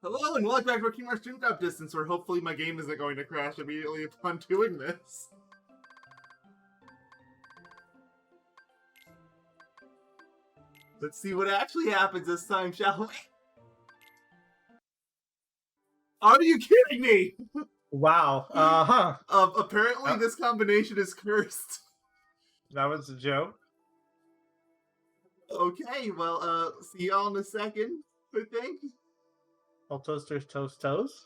Hello and welcome back to our King Stream Drop Distance, where hopefully my game isn't going to crash immediately upon doing this. Let's see what actually happens this time, shall we? Are you kidding me? Wow. Apparently this combination is cursed. That was a joke. Okay, well, see y'all in a second, I think. All toasters toast toast.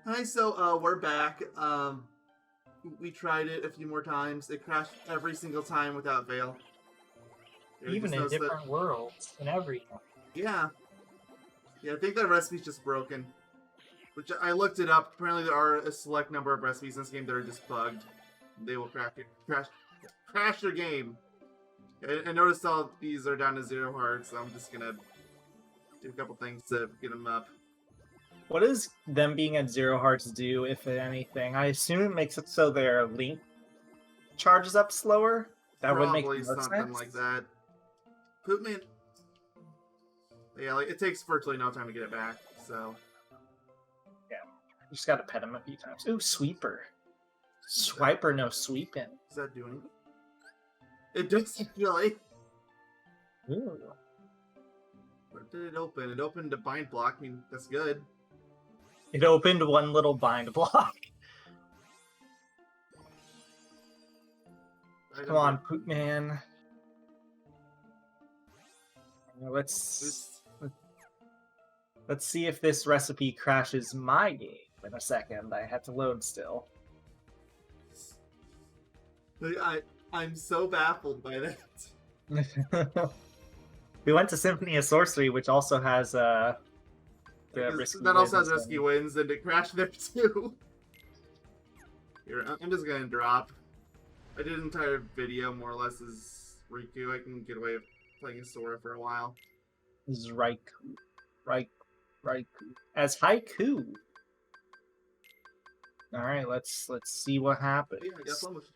Hi, so, we're back. We tried it a few more times. It crashed every single time without fail. Even in different worlds and everything. Yeah. Yeah, I think that recipe's just broken. Which I looked it up. Apparently there are a select number of recipes in this game that are just bugged. They will crash your game. I noticed all these are down to 0 hearts, so I'm just gonna do a couple things to get them up. What does them being at 0 hearts do, if anything? I assume it makes it so their link charges up slower? That would make more something sense? like that. Poopman. Yeah, like it takes virtually no time to get it back, so. Yeah, you just gotta pet him a few times. Ooh, sweeper. Swiper, no sweeping. Does that do anything? It does, really. Ooh. What did it open? It opened a bind block. I mean, that's good. It opened one little bind block. Come on, Poopman. Let's see if this recipe crashes my game in a second. I had to load still. I'm so baffled by that. We went to Symphony of Sorcery, which also has the risky that also has wins risky wins, and it crashed there too. Here, I'm just gonna drop. I did an entire video more or less as Riku. I can get away with playing as Sora for a while. This is Raikou. As Haiku. Alright, let's see what happens. Yeah, I guess almost.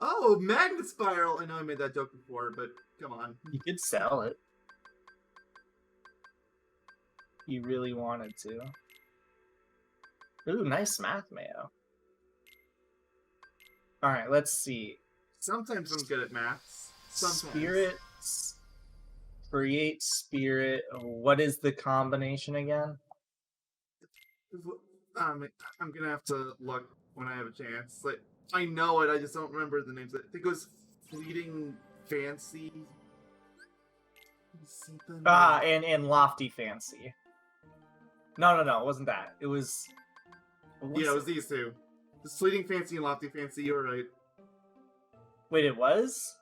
Oh, Magnet Spiral! I know I made that joke before, but come on. You could sell it. You really wanted to. Ooh, nice math, Mayo. Alright, let's see. Sometimes I'm good at maths. Sometimes. Spirits. Create spirit. What is the combination again? I'm gonna have to look when I have a chance. Like, I know it, I just don't remember the names. I think it was Fleeting Fancy. Something and Lofty Fancy. No, it wasn't that. It was... Yeah, it was these two. It's Fleeting Fancy and Lofty Fancy, you were right. Wait, it was?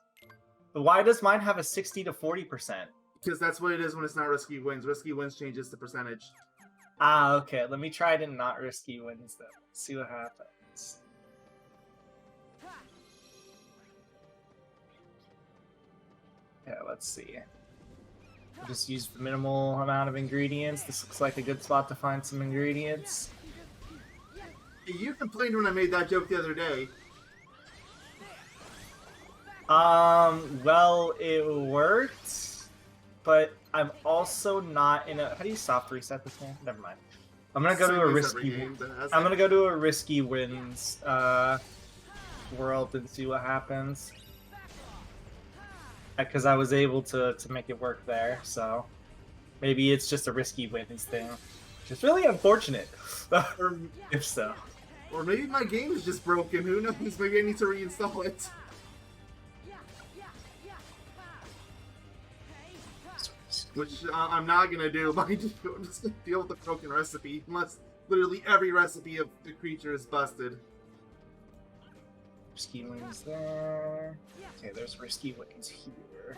But why does mine have a 60 to 40%? Because that's what it is when it's not Risky Wins. Risky Wins changes the percentage. Ah, okay. Let me try to not Risky Wins, then. See what happens. Yeah, let's see. I'll just use the minimal amount of ingredients. This looks like a good spot to find some ingredients. You complained when I made that joke the other day. Well, it worked, but I'm also not in a... How do you soft reset this game? Never mind. I'm gonna go to a risky... I'm gonna go to a risky wins, world and see what happens. Because I was able to make it work there, so... Maybe it's just a risky wins thing. Which is really unfortunate, if so. Or maybe my game is just broken, who knows? Maybe I need to reinstall it. Which I'm not gonna do, but I'm just gonna deal with the broken recipe, unless literally every recipe of the creature is busted. Risky wins there. Okay, there's risky wins here.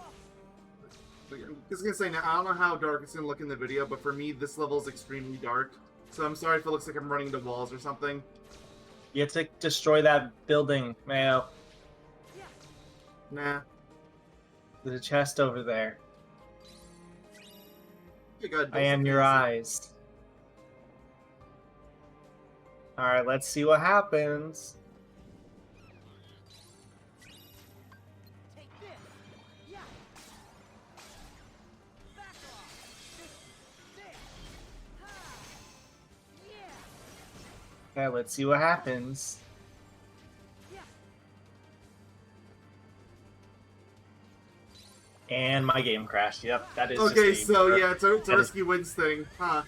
I'm just gonna say now, I don't know how dark it's gonna look in the video, but for me, this level is extremely dark. So I'm sorry if it looks like I'm running into walls or something. You have to destroy that building, Mayo. Nah. There's a chest over there. God, I am your eyes. Alright, let's see what happens. Okay, let's see what happens. And my game crashed. Yep, that is Okay, just so yeah, it's a risky wins thing, huh?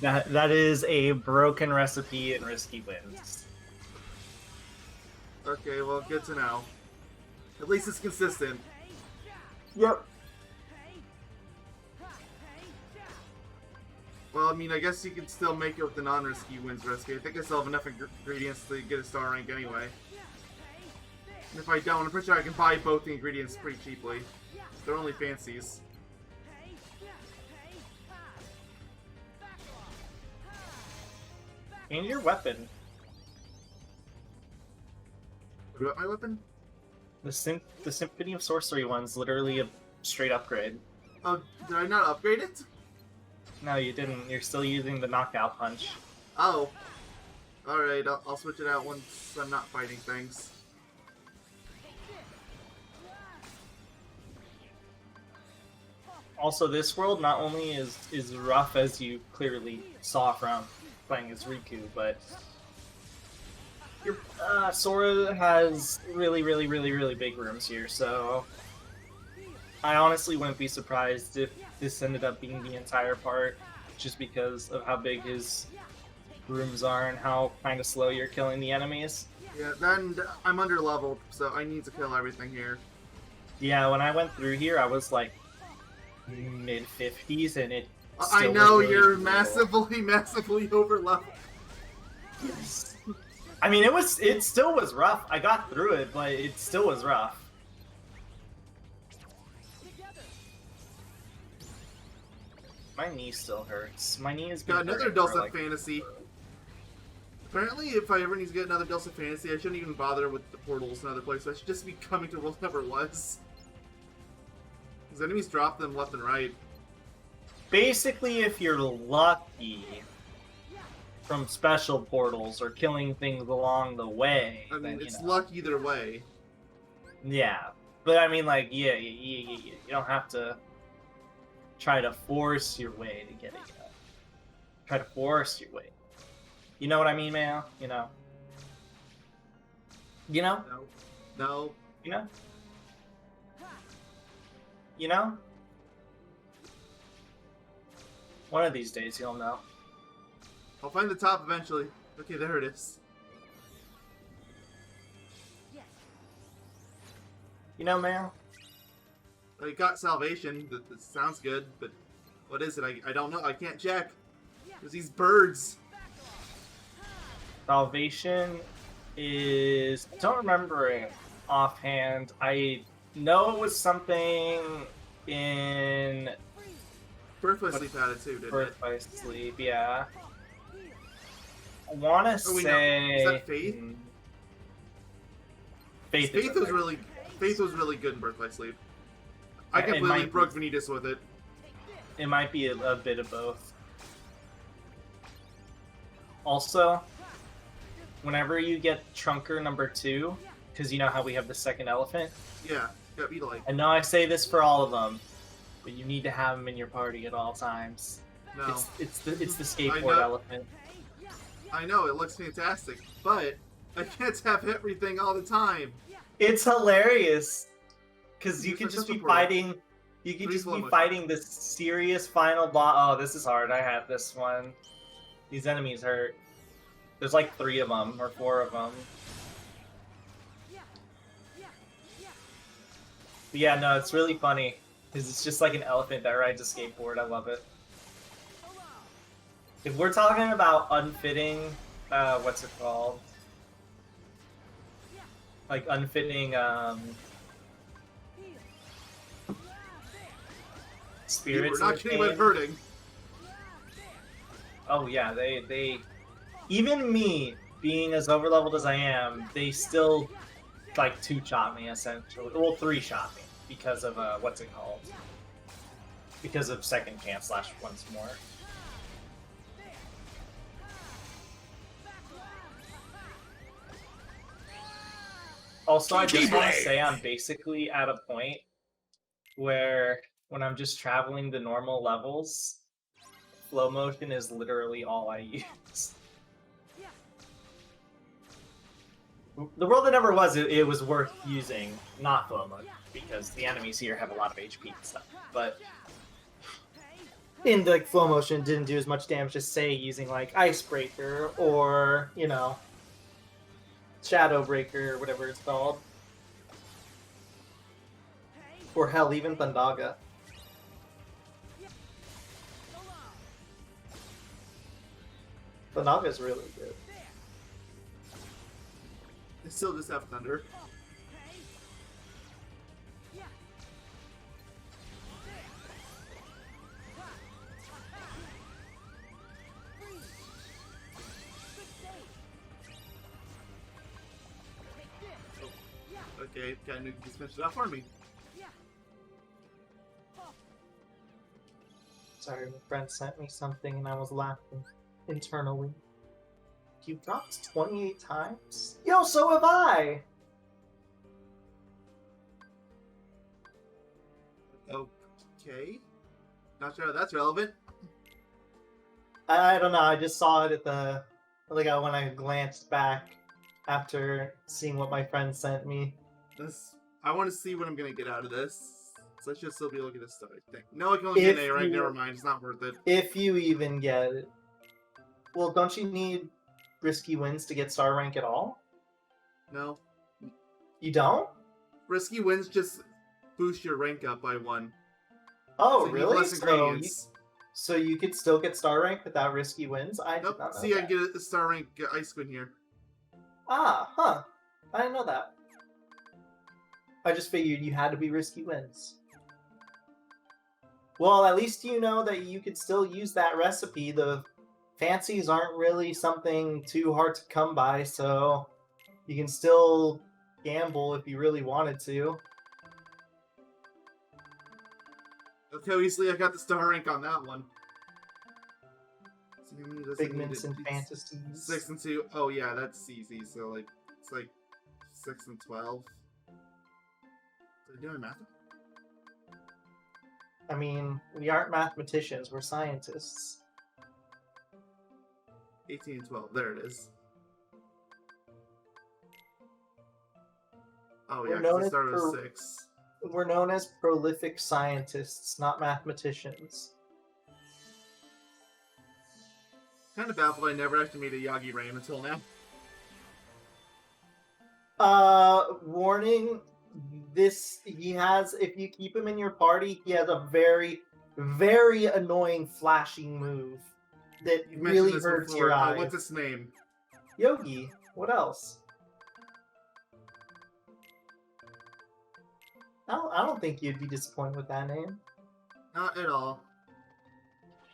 That is a broken recipe and risky wins. Okay, well, good to know. At least it's consistent. Yep. Well, I mean, I guess you can still make it with the non-risky wins recipe. I think I still have enough ingredients to get a star rank anyway. And if I don't, I'm pretty sure I can buy both the ingredients pretty cheaply. They're only fancies. And your weapon. What about my weapon? The Symphony of Sorcery one's literally a straight upgrade. Oh, did I not upgrade it? No, you didn't. You're still using the knockout punch. Oh. Alright, I'll switch it out once I'm not fighting things. Also, this world not only is rough, as you clearly saw from playing as Riku, but Sora has really big rooms here, so I honestly wouldn't be surprised if this ended up being the entire part, just because of how big his rooms are and how kind of slow you're killing the enemies. Yeah, then I'm under leveled, so I need to kill everything here. Yeah, when I went through here, I was like mid 50s, and it. I know really you're brutal. massively over leveled. Yes. I mean, it still was rough. I got through it, but it still was rough. My knee still hurts. My knee has been Got another hurting dose for, of like, fantasy. Apparently, if I ever need to get another dose of fantasy, I shouldn't even bother with the portals and other places. I should just be coming to whatever it was. Because enemies drop them left and right. Basically, if you're lucky from special portals or killing things along the way, I mean, then, it's know. luck either way. Yeah, but I mean, like, yeah, you don't have to try to force your way to get it. You know? Try to force your way. You know what I mean, man? You know. You know? No. No. You know? You know? One of these days you'll know. I'll find the top eventually. Okay, there it is. You know, man? I got salvation. That sounds good, but what is it? I don't know. I can't check. There's these birds. Salvation is... I don't remember it offhand. I know it was something in... Birth by Sleep had it too, didn't Birth it? by Sleep, yeah. I want to Oh, wait, say... no. Is that Faith? Faith, Faith was really good in Birth by Sleep. I completely broke Vanitas with it. It might be a bit of both. Also, whenever you get Trunker number 2, because you know how we have the second elephant? Yeah, eat like. I know I say this for all of them, but you need to have him in your party at all times. No. It's the skateboard elephant. I know, it looks fantastic, but I can't have everything all the time. It's hilarious, because you can just be fighting. You can just be fighting this serious final boss. Oh, this is hard. I have this one. These enemies hurt. There's like 3 of them or 4 of them. But yeah, no, it's really funny because it's just like an elephant that rides a skateboard. I love it. If we're talking about unfitting, what's it called? Like unfitting, spirits. We're not kidding about hurting. Oh yeah, they even me being as overleveled as I am, they still like 2-shot me essentially. Well, 3-shot me because of what's it called? Because of second chance / once more. Also, I just want to say I'm basically at a point where when I'm just traveling the normal levels, flow motion is literally all I use. The world that never was, it was worth using not flow mode because the enemies here have a lot of HP and stuff. But in the flow motion, it didn't do as much damage as say using like Icebreaker or Shadow Breaker or whatever it's called, or hell, even Thundaga. Thundaga's really good. I still just have Thunder. Okay, Cat just finished it off for me. Sorry, my friend sent me something and I was laughing internally. You dropped 28 times? Yo, so have I! Okay. Not sure how that's relevant. I don't know, I just saw it at the... when I glanced back after seeing what my friend sent me. I want to see what I'm going to get out of this. So I should still be able to get a star, I think. No, I can only get an A, right? Never mind, it's not worth it. If you even get it. Well, don't you need risky wins to get star rank at all? No. You don't? Risky wins just boost your rank up by 1. Oh, so really? So you could still get star rank without risky wins? I nope. did not know See, that. I can get a star rank Ice Queen here. Ah, huh. I didn't know that. I just figured you had to be risky wins. Well, at least you know that you could still use that recipe. The fancies aren't really something too hard to come by, so you can still gamble if you really wanted to. Okay, obviously I got the star rank on that one. Figments and fantasies. 6 and 2. Oh yeah, that's easy. So like, it's like 6 and 12. Did I do my math? I mean, we aren't mathematicians, we're scientists. 18 and 12. There it is. Oh yeah, because I started with 6. We're known as prolific scientists, not mathematicians. Kind of baffled I never actually made a Yogaidr until now. Warning, if you keep him in your party, he has a very, very annoying flashing move that really hurts your eyes. What's its name? Yogi. What else? I don't think you'd be disappointed with that name. Not at all.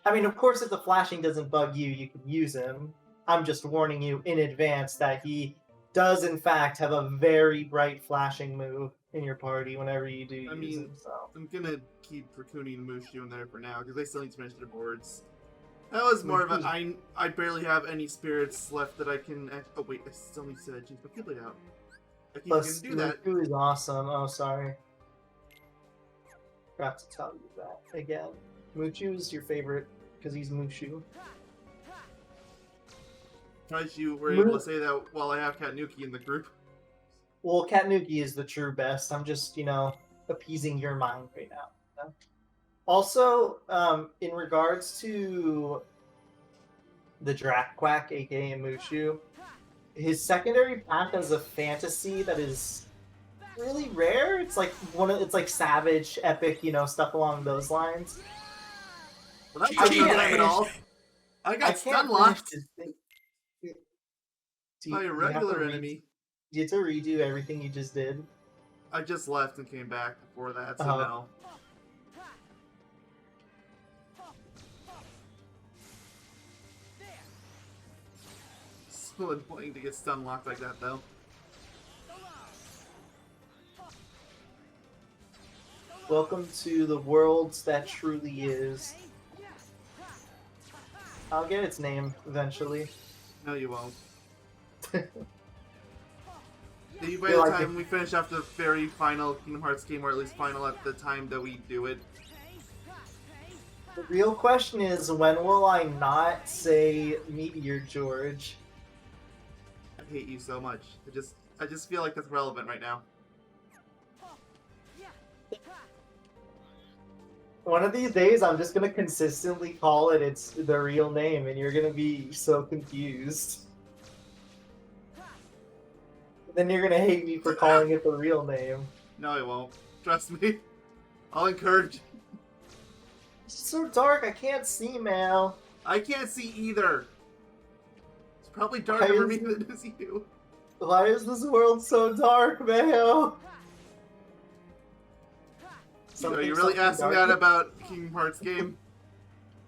I mean, of course, if the flashing doesn't bug you, you could use him. I'm just warning you in advance that he does, in fact, have a very bright flashing move in your party whenever you do use him. So. I'm gonna keep Rakuni and Mushu in there for now, because they still need to finish their boards. That was more of a... I barely have any spirits left that I can... Oh, wait, I still need to change my Keyblade out. I keep Plus, do that. Mushu is awesome. Oh, sorry. Forgot to tell you that again. Mushu is your favorite because he's Mushu. Because you were able to say that while I have Katnuki in the group. Well, Katnuki is the true best. I'm just, appeasing your mind right now. Also, in regards to the Drakquak, aka Mushu, his secondary path has a fantasy that is really rare. It's like it's like savage, epic, stuff along those lines. Well, that's not at all. I got stun locked by a regular enemy. Do you have to redo everything you just did? I just left and came back before that, so no. So annoying to get stun locked like that, though. Welcome to the worlds that truly is. I'll get its name eventually. No, you won't. By the time we finish off the very final Kingdom Hearts game, or at least final at the time that we do it. The real question is, when will I not say Meteor George? I hate you so much. I just feel like that's relevant right now. One of these days, I'm just gonna consistently call it its the real name, and you're gonna be so confused. Then you're gonna hate me for calling it the real name. No, I won't. Trust me. I'll encourage. It's so dark, I can't see, man. I can't see either. It's probably darker for me than it is you. Why is this world so dark, man? Are you really asking that about Kingdom Hearts game?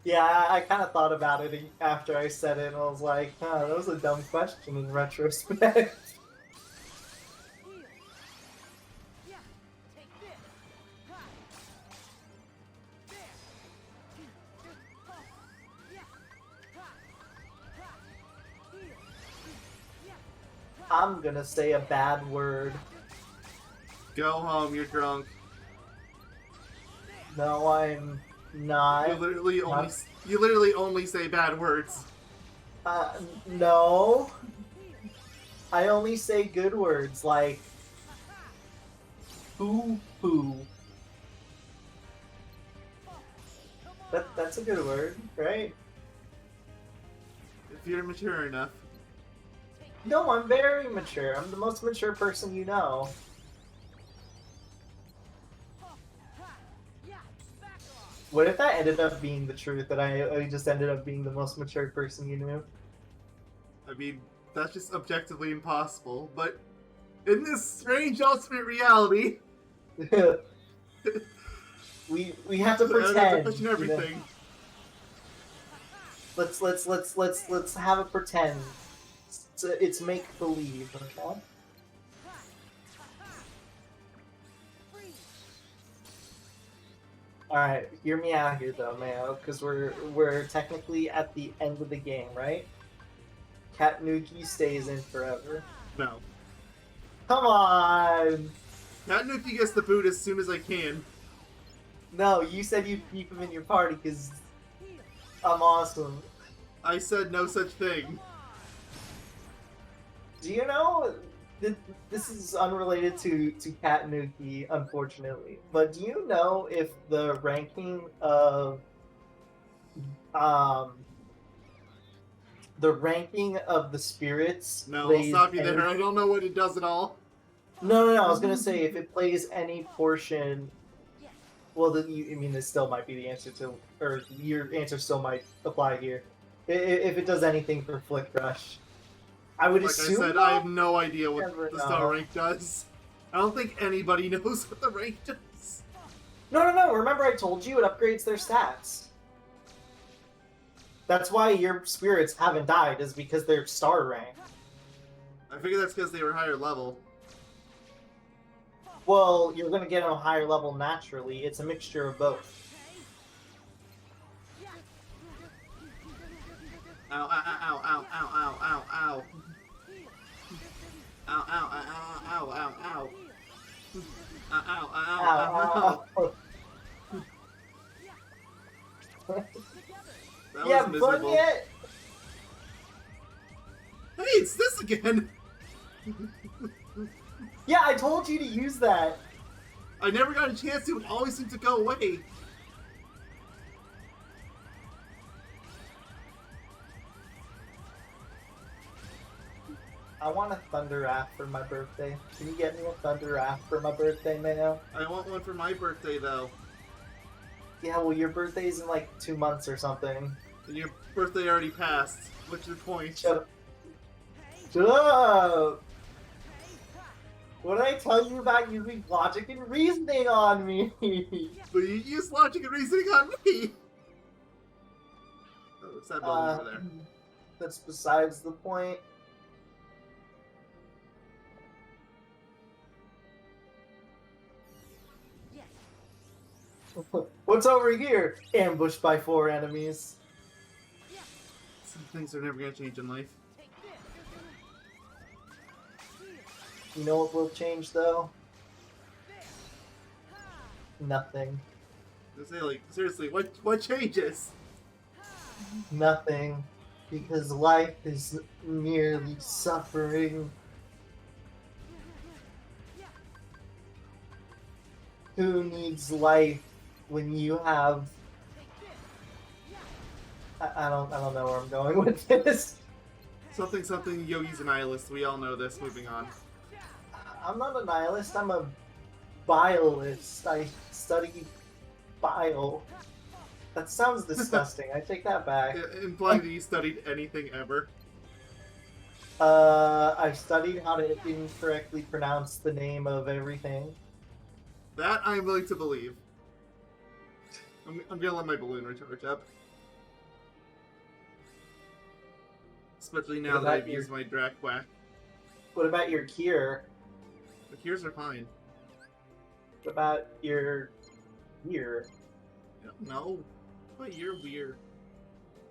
Yeah, I kind of thought about it after I said it, and I was like, huh, that was a dumb question in retrospect. I'm gonna say a bad word. Go home, you're drunk. No, I'm not. You literally only say bad words. No. I only say good words, like poo-poo. That's a good word, right? If you're mature enough. No, I'm very mature. I'm the most mature person you know. What if that ended up being the truth, that I just ended up being the most mature person you knew? I mean, that's just objectively impossible, but in this strange alternate reality... we have to pretend. Question everything. You know? Let's have a pretend. It's make believe, okay? Alright, hear me out here though, Mayo, because we're technically at the end of the game, right? Cat Nuki stays in forever. No. Come on! Cat Nuki gets the boot as soon as I can. No, you said you'd keep him in your party because I'm awesome. I said no such thing. Do you know, this is unrelated to Cat Nuki, unfortunately, but do you know if the ranking of the spirits No, I'll plays stop you there. I don't know what it does at all. No, I was gonna say if it plays any portion. Well, then I mean, this still might be the answer to, or your answer still might apply here. If it does anything for Flick Rush. I would assume. Like I said, I have no idea what the know. star rank does. I don't think anybody knows what the rank does. No. Remember I told you it upgrades their stats. That's why your spirits haven't died, is because they're star rank. I figure that's because they were higher level. Well, you're going to get on a higher level naturally. It's a mixture of both. Ow, ow, ow, ow, ow, ow, ow, ow. Ow, ow, ow, ow, ow, ow. Ow, ow, ow, ow, ow. That was miserable. Yet. Hey, it's this again! Yeah, I told you to use that. I never got a chance to. It always seemed to go away. I want a Thunder Wrath for my birthday. Can you get me a Thunder Wrath for my birthday, Mayo? I want one for my birthday, though. Yeah, well, your birthday's in like 2 months or something. And your birthday already passed. What's your point? Shut up. Shut up! What did I tell you about using logic and reasoning on me? But you used logic and reasoning on me! Oh, what's that building over there? That's besides the point. What's over here? Ambushed by 4 enemies. Some things are never gonna change in life. You know what will change though? Nothing. I say, like, seriously, what changes? Nothing. Because life is merely suffering. Who needs life when you have? I don't know where I'm going with this. Something. Yogi's a nihilist. We all know this. Moving on. I'm not a nihilist. I'm a biolist. I study bio. That sounds disgusting. I take that back. Implying that you studied anything ever. I studied how to incorrectly pronounce the name of everything. That I'm willing to believe. I'm gonna let my balloon recharge up. Especially now that I've used my Drac Quack. What about your cure? The cures are fine. What about your ear? No. But you're weird.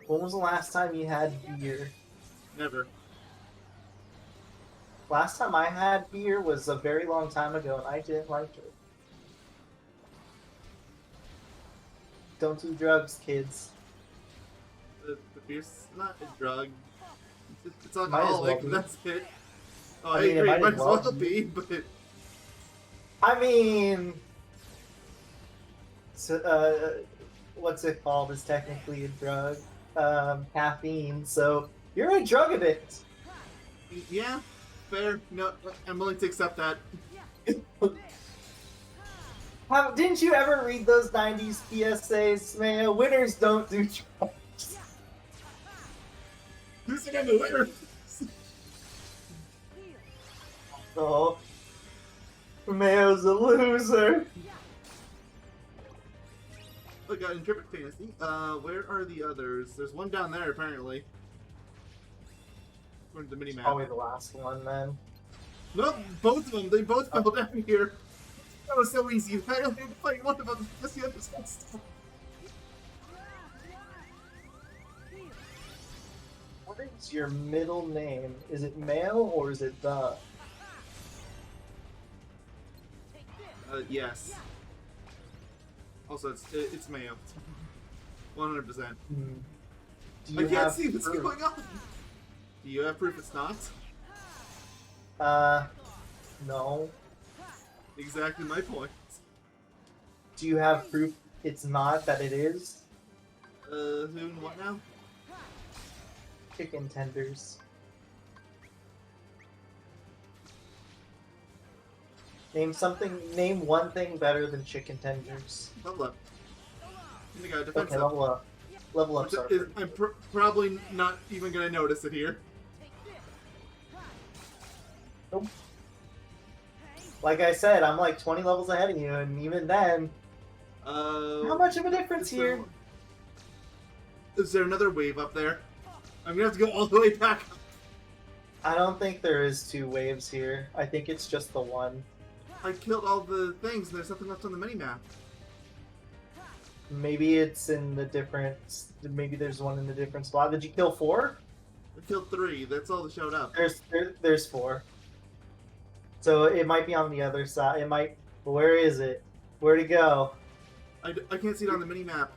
When was the last time you had beer? Never. Last time I had beer was a very long time ago, and I didn't like it. Don't do drugs, kids. The beer's not a drug. It's Might as well alcoholic, be. that's it. Oh, I I mean, it agree, might might as as well well be. be, but... I mean... So, what's it called? Is technically a drug. Caffeine, so you're a drug addict. Yeah, fair. No, I'm willing to accept that. Didn't you ever read those 90s PSAs, man? Winners don't do drugs. Who's gonna the winner? Oh, Mayo's a loser. Look, Intrepid Fantasy. Where are the others? There's one down there, apparently. According to the minimap. Probably the last one, then. Nope, both of them. They both fell down here. That was so easy. I only had to fight one of them. Just the other's got stuff. What is your middle name? Is it Mayo or is it the? Yes. Also, it's Mayo. 100%. Do I you can't have see what's proof? going on. Do you have proof it's not? No. Exactly my point. Do you have proof it's not that it is? Who and what now? Chicken tenders. Name one thing better than chicken tenders. Level up. You got defensive. Okay, level up. Level up, Sarper. I'm probably not even gonna notice it here. Nope. Like I said, I'm like 20 levels ahead of you, and even then, how much of a difference here? Is there another wave up there? I'm gonna have to go all the way back up. I don't think there is two waves here. I think it's just the one. I killed all the things, and there's nothing left on the minimap. Maybe it's in the different. Maybe there's one in the different spot. Did you kill 4? I killed 3. That's all that showed up. There's 4. So it might be on the other side. It might. Where is it? Where'd it go? I can't see it on the minimap.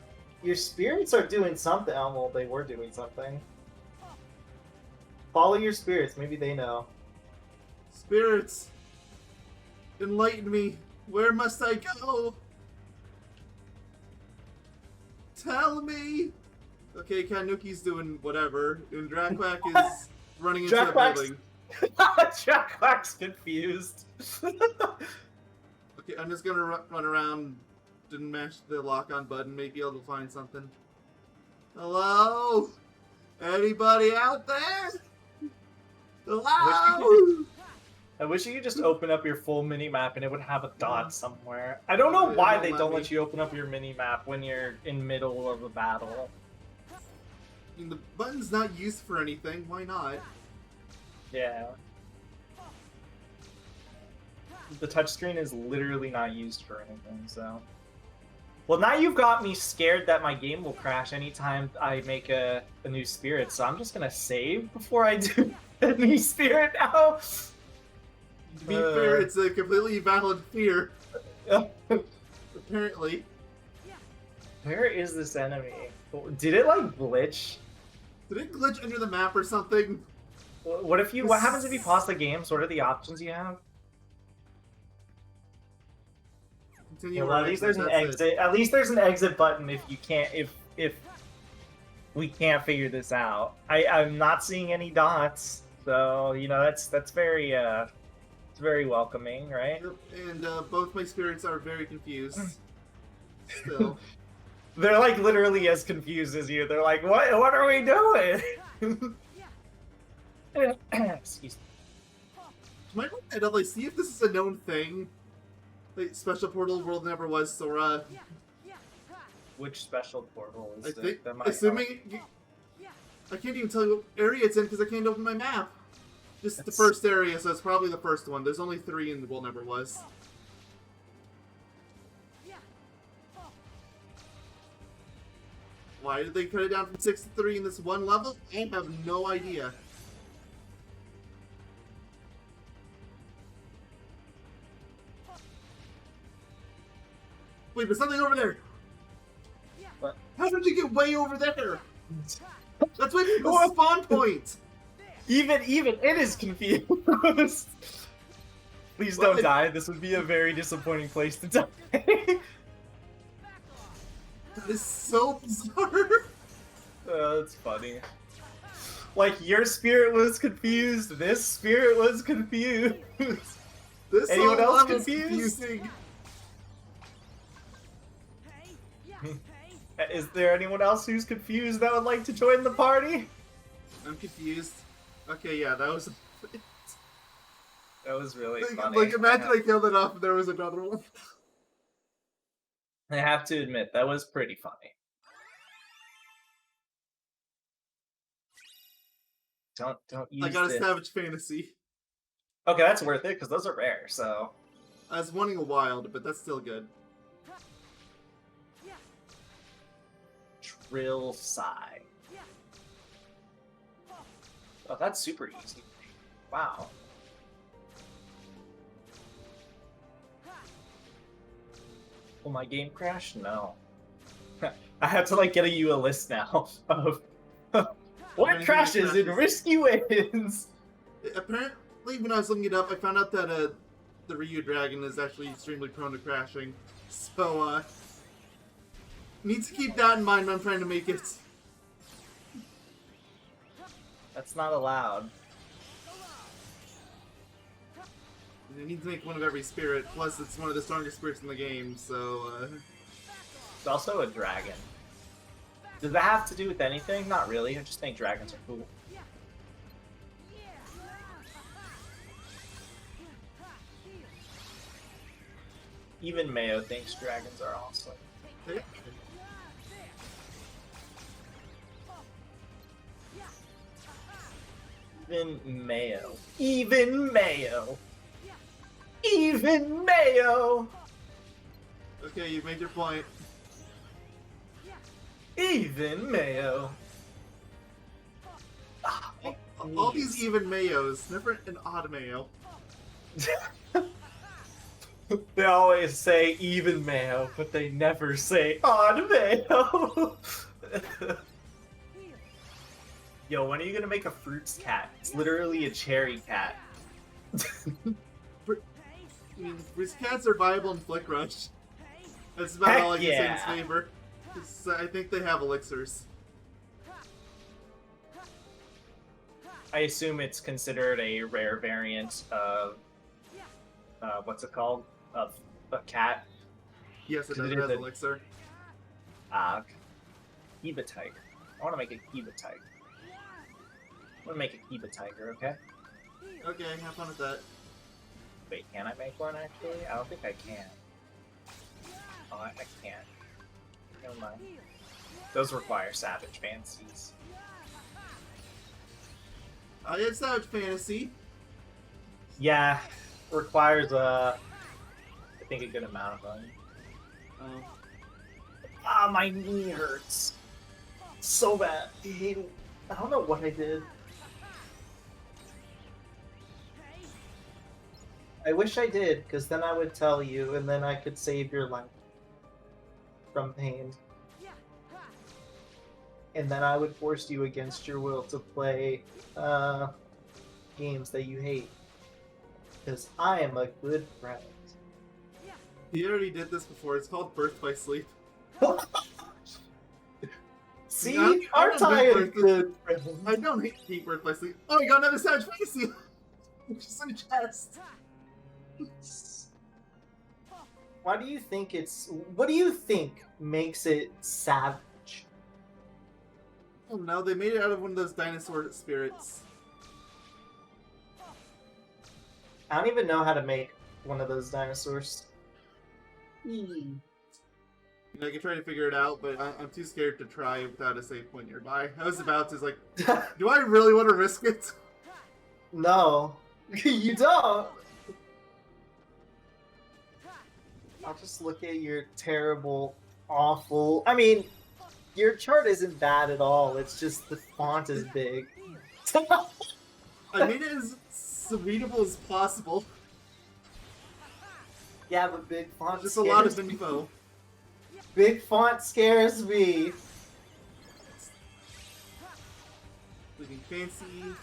Your spirits are doing something. Oh, well, they were doing something. Follow your spirits. Maybe they know. Spirits, enlighten me. Where must I go? Tell me. Okay, Kanuki's doing whatever, and Drakquak is running into the building. Jackquack's confused. Okay, I'm just gonna run around and mash the lock-on button. Maybe I'll find something. Hello? Anybody out there? Hello? I wish you could just open up your full mini-map and it would have a dot somewhere. I don't know why they don't let you open up your mini-map when you're in middle of a battle. I mean, the button's not used for anything. Why not? Yeah. The touchscreen is literally not used for anything, so... Well, now you've got me scared that my game will crash anytime I make a new spirit, so I'm just gonna save before I do a new spirit now. To be fair, it's a completely valid fear. Apparently. Where is this enemy? Did it, like, glitch? Did it glitch under the map or something? What happens if you pause the game? So what are the options you have? Continue. Well, at right, least there's an that's exit. At least there's an exit button if you can't if we can't figure this out. I'm not seeing any dots, so you know that's very it's very welcoming, right? Yep, and both my spirits are very confused. Still. They're like literally as confused as you. They're like, what are we doing? Excuse me. Might I like see if this is a known thing. Like special portal world never was Sora. Which special portal is I it? think, That might assuming I can't even tell you what area it's in because I can't open my map. This is the first area, so it's probably the first one. There's only 3 in the world never was. Why did they cut it down from 6 to 3 in this one level? I have no idea. Wait, there's something over there. What? How did you get way over there? That's way the spawn point. Even it is confused. Please don't die. This would be a very disappointing place to die. That is so bizarre. That's funny. Like your spirit was confused. This spirit was confused. This Anyone whole else level's confused? confusing. Is there anyone else who's confused that would like to join the party? I'm confused. Okay, yeah, that was. That was really Like, funny. like imagine I killed it off and there was another one. I have to admit, that was pretty funny. Don't use I got a this. Savage Fantasy. Okay, that's worth it, because those are rare, so... I was wanting a wild, but that's still good. Drill Sigh. Oh, that's super easy. Wow. Will my game crash? No. I have to like get you a list now of what crashes in risky wins. Apparently, when I was looking it up, I found out that the Ryu Dragon is actually extremely prone to crashing. So, need to keep that in mind when I'm trying to make it. That's not allowed. You need to make one of every spirit, plus it's one of the strongest spirits in the game, so, It's also a dragon. Does that have to do with anything? Not really, I just think dragons are cool. Even Mayo thinks dragons are awesome. Even Mayo. Even Mayo. Even Mayo. Okay, you've made your point. Even Mayo. All these even Mayos, never an odd Mayo. They always say even Mayo, but they never say odd Mayo. Yo, when are you gonna make a fruits cat? It's literally a cherry cat. I mean, these cats are viable in Flick Rush. That's about all I can say in its favor. I think they have elixirs. I assume it's considered a rare variant of what's it called? Of a cat. Yes, it does have elixir. Kiba Tiger. I want to make a Kiba Tiger. I want to make a Kiba Tiger, okay? Okay, have fun with that. Wait, can I make one actually? I don't think I can. Oh, I can't. Never mind. Those require Savage Fantasies. I have Savage Fantasy. Yeah, requires I think a good amount of money. Oh. Ah, my knee hurts. So bad. I hate it. I don't know what I did. I wish I did, because then I would tell you, and then I could save your life from pain. And then I would force you against your will to play games that you hate. Because I am a good friend. He already did this before. It's called Birth by Sleep. See, I'm a Artai big is good. I don't hate Birth by Sleep. Oh, you got another Savage Fantasy! Just in a chest. Why do you think it's... What do you think makes it savage? Oh no, they made it out of one of those dinosaur spirits. I don't even know how to make one of those dinosaurs. You know, I can try to figure it out, but I'm too scared to try without a save point nearby. I was about to, like, do I really want to risk it? No, you don't. I'll just look at your terrible, awful... I mean, your chart isn't bad at all. It's just the font is big. I made it as readable as possible. Yeah, but big font Just a lot of info. Big font scares me. Looking fancy.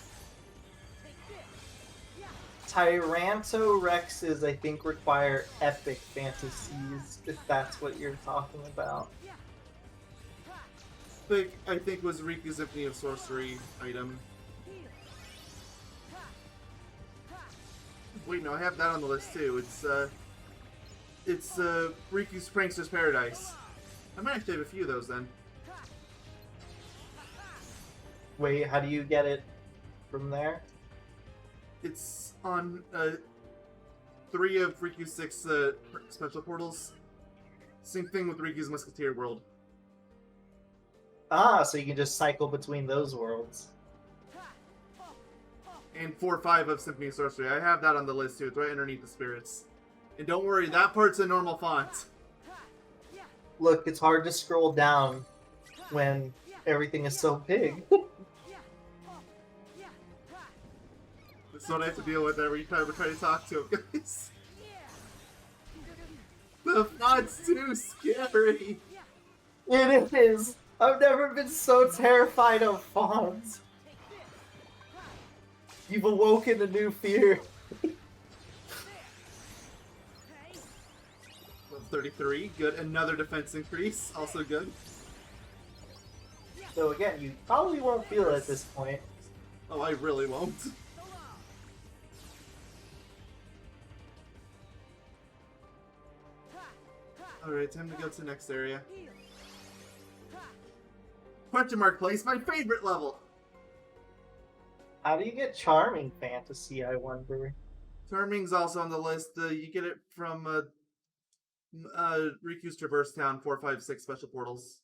Tyrantorexes, I think, require epic fantasies, if that's what you're talking about. I think was Riku's Symphony of Sorcery item. Wait, no, I have that on the list too. It's Riku's Prankster's Paradise. I might actually have a few of those then. Wait, how do you get it from there? It's on 3 of Riku's 6 special portals. Same thing with Riku's Musketeer World. Ah, so you can just cycle between those worlds. And 4 or 5 of Symphony of Sorcery. I have that on the list too. It's right underneath the spirits. And don't worry, that part's a normal font. Look, it's hard to scroll down when everything is so big. That's what I have to deal with every time I try to talk to him, guys. The font's too scary. It is. I've never been so terrified of fonts. You've awoken a new fear. 33, good. Another defense increase, also good. So again, you probably won't feel it at this point. Oh, I really won't. Alright, time to go to the next area. Question mark place, my favorite level! How do you get Charming Fantasy, I wonder? Charming's also on the list. You get it from Riku's Traverse Town 4, 5, 6 special portals.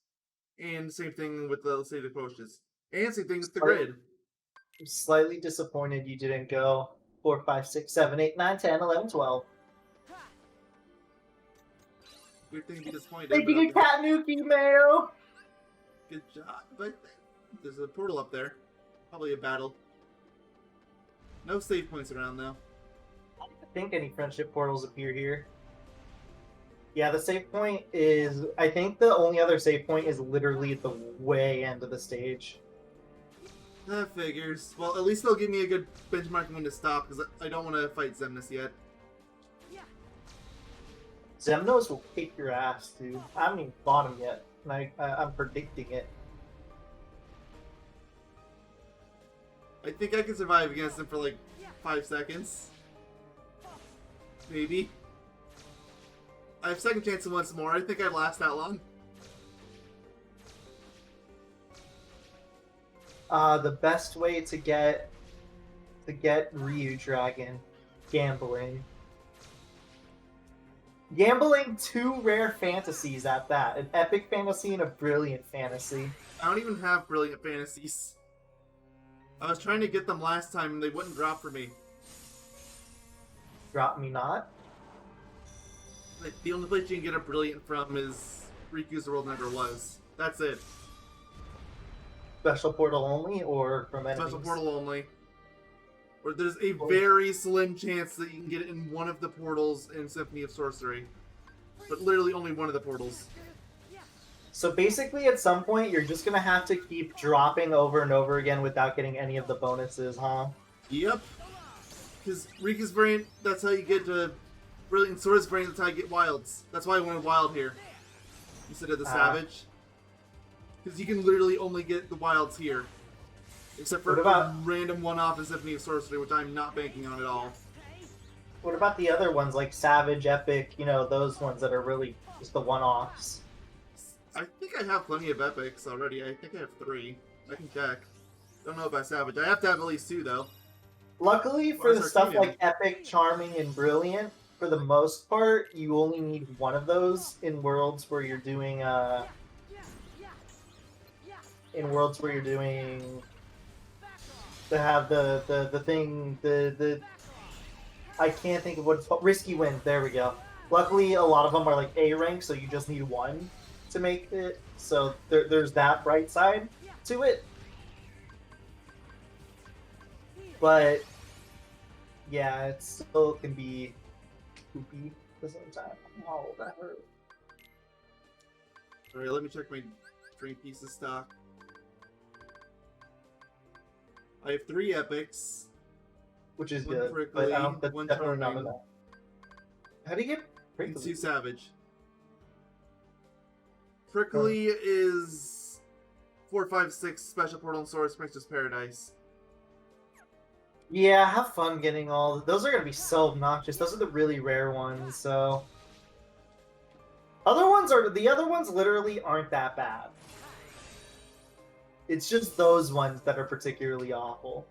And same thing with the State of Potions. And same thing with the grid. I'm slightly disappointed you didn't go 4, 5, 6, 7, 8, 9, 10, 11, 12. Weird thing to be disappointed. Making a Katanuki, Mayo! Good job. But there's a portal up there. Probably a battle. No save points around though. I don't think any friendship portals appear here. Yeah, the save point is... I think the only other save point is literally at the way end of the stage. That figures. Well, at least they'll give me a good benchmark when to stop, because I don't want to fight Xemnas yet. Xemnas will kick your ass, dude. I haven't even fought him yet, and I'm predicting it. I think I can survive against him for like 5 seconds. Maybe. I have second chance once more. I think I last that long. The best way to get Ryu Dragon, gambling. Gambling 2 rare fantasies at that. An epic fantasy and a brilliant fantasy. I don't even have brilliant fantasies. I was trying to get them last time and they wouldn't drop for me. Drop me not? Like, the only place you can get a brilliant from is Riku's World Never Was. That's it. Special portal only, or from enemies? Special portal only. Or there's a very slim chance that you can get it in one of the portals in Symphony of Sorcery. But literally only one of the portals. So basically at some point you're just gonna have to keep dropping over and over again without getting any of the bonuses, huh? Yep. Because Riku's variant, that's how you get to Brilliant Sora's brain is how I get wilds. That's why I wanted wild here instead of the savage. Because you can literally only get the wilds here. Except for a random one-off and Symphony of Sorcery, which I'm not banking on at all. What about the other ones, like Savage, Epic, you know, those ones that are really just the one-offs? I think I have plenty of epics already. I think I have 3. I can check. Don't know about Savage. I have to have at least 2, though. Luckily, for the stuff like Epic, Charming, and Brilliant, for the most part, you only need one of those in worlds where you're doing, to have the thing, I can't think of what it's called. Risky Wind, there we go. Luckily, a lot of them are like A rank, so you just need one to make it. So there's that bright side to it. But yeah, it still can be poopy at the same time. Oh, that hurt. Alright, let me check my drink pieces stock. I have 3 epics. Which is one good. Prickly, but one definitely not Charming, enough. How do you get and Prickly? 2 Savage. Prickly is 4, 5, 6 Special Portal and Sora Spring's Paradise. Yeah, have fun getting all. Those are gonna be so obnoxious. Those are the really rare ones. So the other ones literally aren't that bad. It's just those ones that are particularly awful.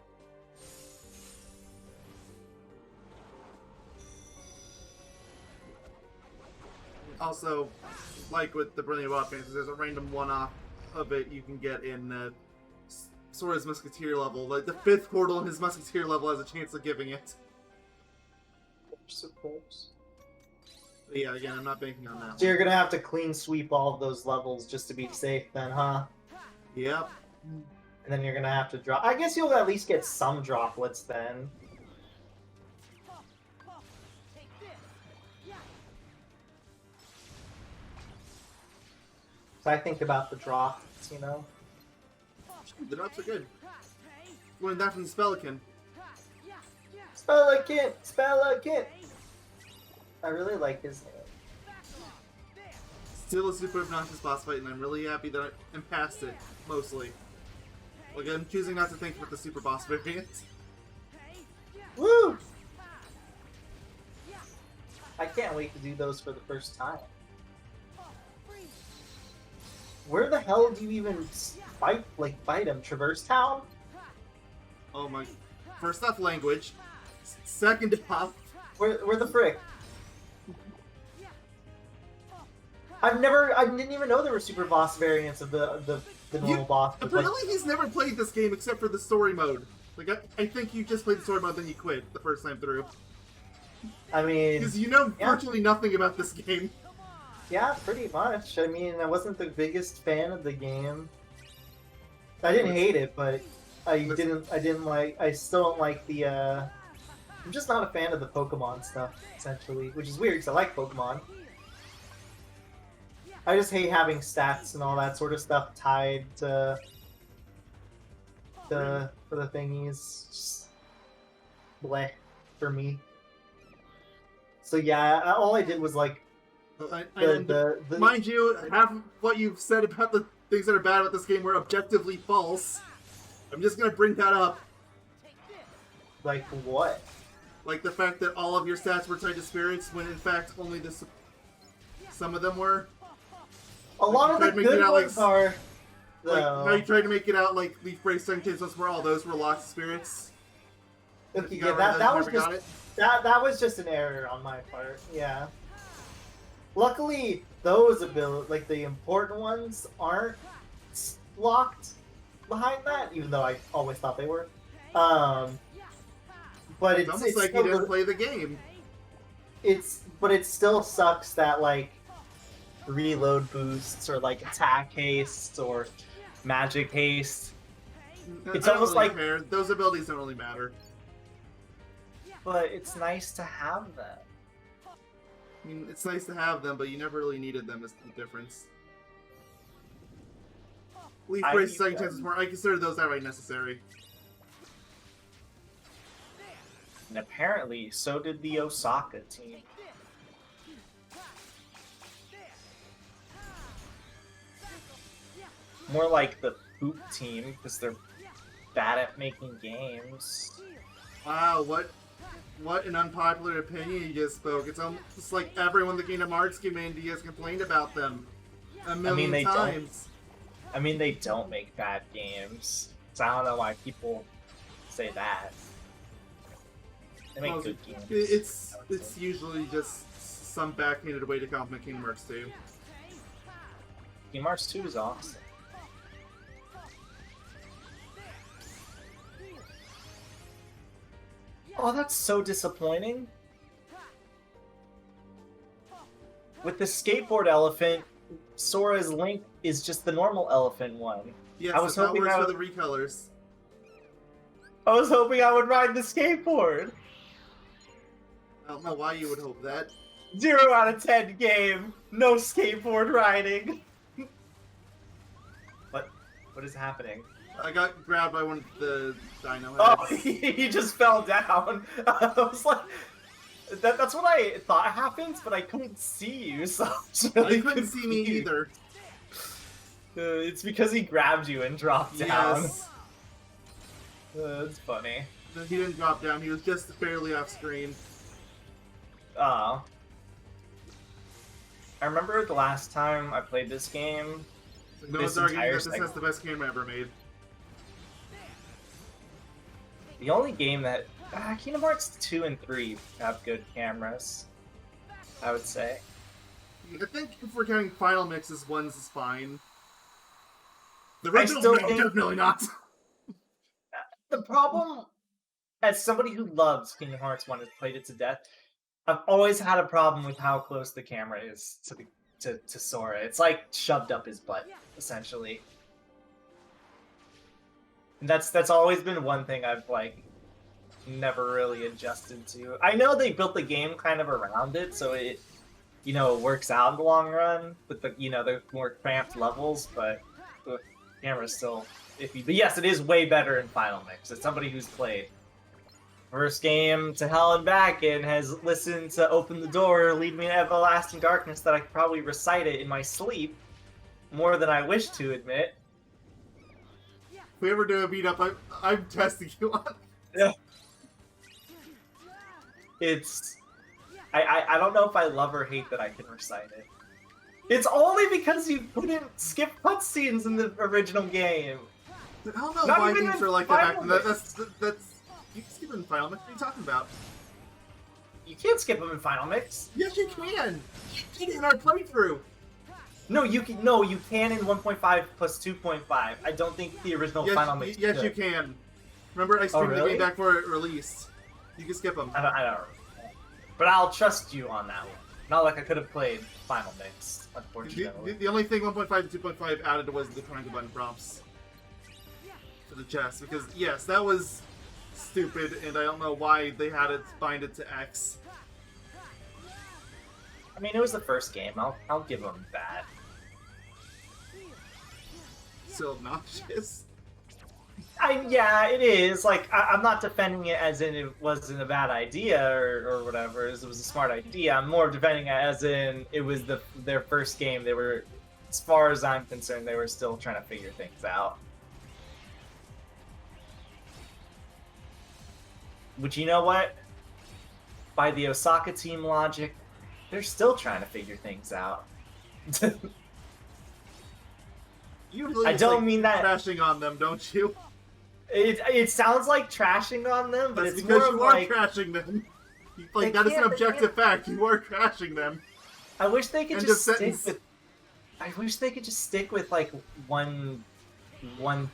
Also, like with the Brilliant Wild Fantasy, there's a random one-off of it you can get in Sora's Musketeer level. Like the 5th portal in his Musketeer level has a chance of giving it. So close. But yeah, again, I'm not banking on that. So you're gonna have to clean sweep all of those levels just to be safe, then, huh? Yep. And then you're gonna have to drop. I guess you'll at least get some droplets then. So I think about the drops, you know. The drops are good. Learned that from the Spelican. Spelican! Spelican! I really like his name. Still a super obnoxious boss fight, and I'm really happy that I'm past it, mostly. Like, I'm choosing not to think about the super boss variant. Woo! I can't wait to do those for the first time. Where the hell do you even fight him? Traverse Town? Oh my... First off, language. Second off... Where the frick? I didn't even know there were super boss variants of the normal boss. Apparently he's never played this game except for the story mode. Like, I think you just played the story mode, then you quit the first time through. I mean... Because you know virtually nothing about this game. Yeah, pretty much. I mean, I wasn't the biggest fan of the game. I didn't hate it, but I still don't like the, I'm just not a fan of the Pokemon stuff, essentially. Which is weird, because I like Pokemon. I just hate having stats and all that sort of stuff tied to for the thingies. Just bleh for me. So yeah, all I did was like mind you, half of what you've said about the things that are bad about this game were objectively false. I'm just gonna bring that up. Like what? Like the fact that all of your stats were tied to spirits, when in fact only some of them were. A lot of the good ones are. Like how you tried to make it out like Leaf Break Sentences where all those were lost spirits. Okay, yeah, that was just an error on my part. Yeah. Luckily, those abilities, like the important ones, aren't locked behind that, even though I always thought they were. But it's almost like you didn't play the game. But it still sucks that like reload boosts or like attack haste or magic haste. It's almost really like care. Those abilities don't really matter. But it's nice to have them. I mean, it's nice to have them, but you never really needed them is the difference. Leaf Brace second chances more. I consider those outright necessary. And apparently, so did the Osaka team. more like the poop team because they're bad at making games. Wow, what an unpopular opinion you just spoke. It's almost like everyone in the Kingdom Hearts community has complained about them a million times. They don't make bad games. So I don't know why people say that. They make good games. It's usually just some backhanded way to compliment Kingdom Hearts 2. Kingdom Hearts 2 is awesome. Oh, that's so disappointing. With the skateboard elephant, Sora's Link is just the normal elephant one. Yes, I was hoping for the recolors. I was hoping I would ride the skateboard. I don't know why you would hope that. 0 out of 10 game. No skateboard riding. What is happening? I got grabbed by one of the dino heads. Oh, he just fell down. I was like, that's what I thought happened, but I couldn't see you, so I was really you couldn't see me either. It's because he grabbed you and dropped down. Yes. That's funny. He didn't drop down, he was just barely off screen. Oh. I remember the last time I played this game. No one's arguing that this has the best game ever made. The only game that Kingdom Hearts 2 and 3 have good cameras, I would say. I think if we're counting Final Mixes, one's is fine. The original, definitely not. The problem, as somebody who loves Kingdom Hearts 1 has played it to death, I've always had a problem with how close the camera is to Sora. It's like shoved up his butt, essentially. And that's always been one thing I've like never really adjusted to. I know they built the game kind of around it, so it works out in the long run with the the more cramped levels, but the camera's still iffy. But yes, it is way better in Final Mix. As somebody who's played first game to hell and back and has listened to Open the Door, Lead Me to Everlasting Darkness, that I could probably recite it in my sleep more than I wish to admit. If we ever do a beat up, I'm testing you on. Yeah. It's I don't know if I love or hate that I can recite it. It's only because you couldn't skip cutscenes in the original game. I don't know why games are like that. That's you can skip it in Final Mix. What are you talking about? You can't skip them in Final Mix. Yes, you can. You did it in our playthrough. No, you can. No, you can in 1.5 plus 2.5. I don't think the original Final Mix. Yes, could. You can. Remember, I streamed really? the game back before it released. You can skip them. I don't. But I'll trust you on that one. Not like I could have played Final Mix, unfortunately. The only thing 1.5 to 2.5 added was the triangle button prompts for the chest, because yes, that was stupid, and I don't know why they had it bind it to X. I mean, it was the first game. I'll give them that. Still obnoxious. Yeah, it is. Like, I'm not defending it as in it wasn't a bad idea or whatever. It was a smart idea. I'm more defending it as in it was their first game. They were, as far as I'm concerned, they were still trying to figure things out. Which, you know what? By the Osaka team logic, they're still trying to figure things out. You really I don't mean that trashing on them, don't you? It sounds like trashing on them, but that's it's because more you are like trashing them. Like that is an objective fact. You are trashing them. I wish they could End just of stick sentence. with. I wish they could just stick with like one